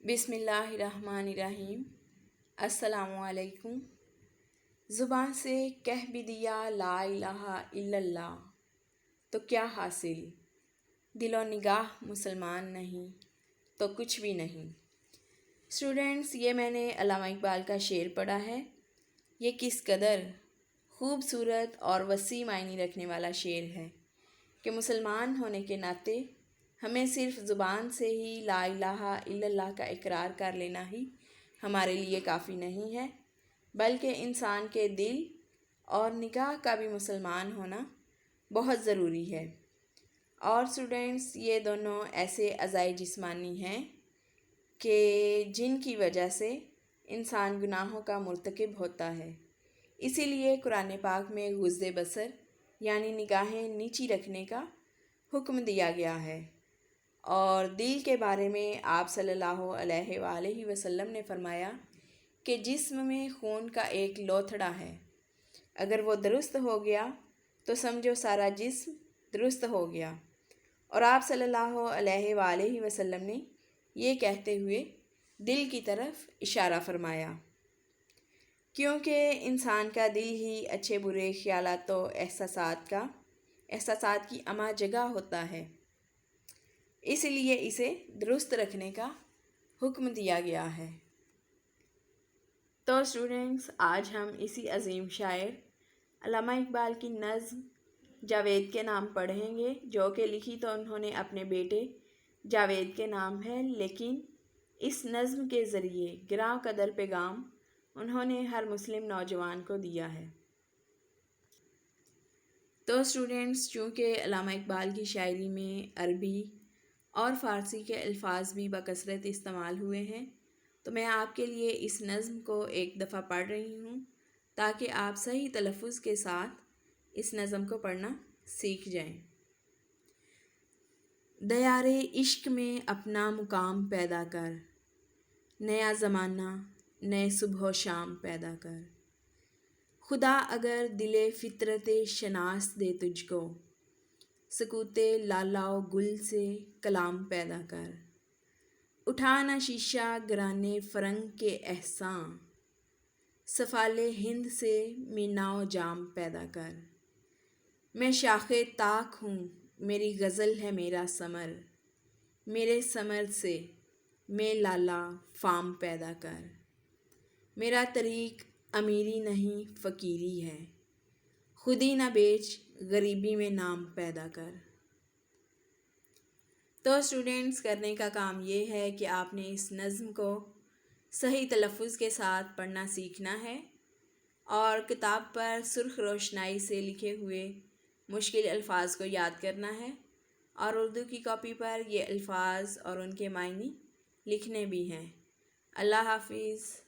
بسم اللہ الرحمن الرحیم۔ السلام علیکم۔ زبان سے کہہ بھی دیا لا الہ الا اللہ تو کیا حاصل، دل و نگاہ مسلمان نہیں تو کچھ بھی نہیں۔ اسٹوڈنٹس، یہ میں نے علامہ اقبال کا شعر پڑھا ہے۔ یہ کس قدر خوبصورت اور وسیع معنی رکھنے والا شعر ہے کہ مسلمان ہونے کے ناطے ہمیں صرف زبان سے ہی لا الہ الا اللہ کا اقرار کر لینا ہی ہمارے لیے کافی نہیں ہے، بلکہ انسان کے دل اور نگاہ کا بھی مسلمان ہونا بہت ضروری ہے۔ اور اسٹوڈنٹس، یہ دونوں ایسے اعضائے جسمانی ہیں کہ جن کی وجہ سے انسان گناہوں کا مرتکب ہوتا ہے۔ اسی لیے قرآن پاک میں غض بصر یعنی نگاہیں نیچی رکھنے کا حکم دیا گیا ہے۔ اور دل کے بارے میں آپ صلی اللہ علیہ وآلہ وسلم نے فرمایا کہ جسم میں خون کا ایک لوتھڑا ہے، اگر وہ درست ہو گیا تو سمجھو سارا جسم درست ہو گیا۔ اور آپ صلی اللہ علیہ وآلہ وسلم نے یہ کہتے ہوئے دل کی طرف اشارہ فرمایا، کیونکہ انسان کا دل ہی اچھے برے خیالات و احساسات کی اماں جگہ ہوتا ہے، اس لیے اسے درست رکھنے کا حکم دیا گیا ہے۔ تو اسٹوڈنٹس، آج ہم اسی عظیم شاعر علامہ اقبال کی نظم جاوید کے نام پڑھیں گے، جو کہ لکھی تو انہوں نے اپنے بیٹے جاوید کے نام ہے، لیکن اس نظم کے ذریعے گراں قدر پیغام انہوں نے ہر مسلم نوجوان کو دیا ہے۔ تو اسٹوڈنٹس، چونکہ علامہ اقبال کی شاعری میں عربی اور فارسی کے الفاظ بھی بکثرت استعمال ہوئے ہیں، تو میں آپ کے لیے اس نظم کو ایک دفعہ پڑھ رہی ہوں تاکہ آپ صحیح تلفظ کے ساتھ اس نظم کو پڑھنا سیکھ جائیں۔ دیار عشق میں اپنا مقام پیدا کر، نیا زمانہ نئے صبح و شام پیدا کر، خدا اگر دل فطرت شناس دے تجھ کو، سکوت لالا و گل سے کلام پیدا کر، اٹھانا شیشہ گرانے فرنگ کے احساں، سفال ہند سے مینا و جام پیدا کر، میں شاخ طاق ہوں میری غزل ہے میرا ثمر، میرے ثمر سے میں لالا فام پیدا کر، میرا طریق امیری نہیں فقیری ہے، خودی نہ بیچ غریبی میں نام پیدا کر۔ تو اسٹوڈنٹس، کرنے کا کام یہ ہے کہ آپ نے اس نظم کو صحیح تلفظ کے ساتھ پڑھنا سیکھنا ہے اور کتاب پر سرخ روشنائی سے لکھے ہوئے مشکل الفاظ کو یاد کرنا ہے، اور اردو کی کاپی پر یہ الفاظ اور ان کے معنی لکھنے بھی ہیں۔ اللہ حافظ۔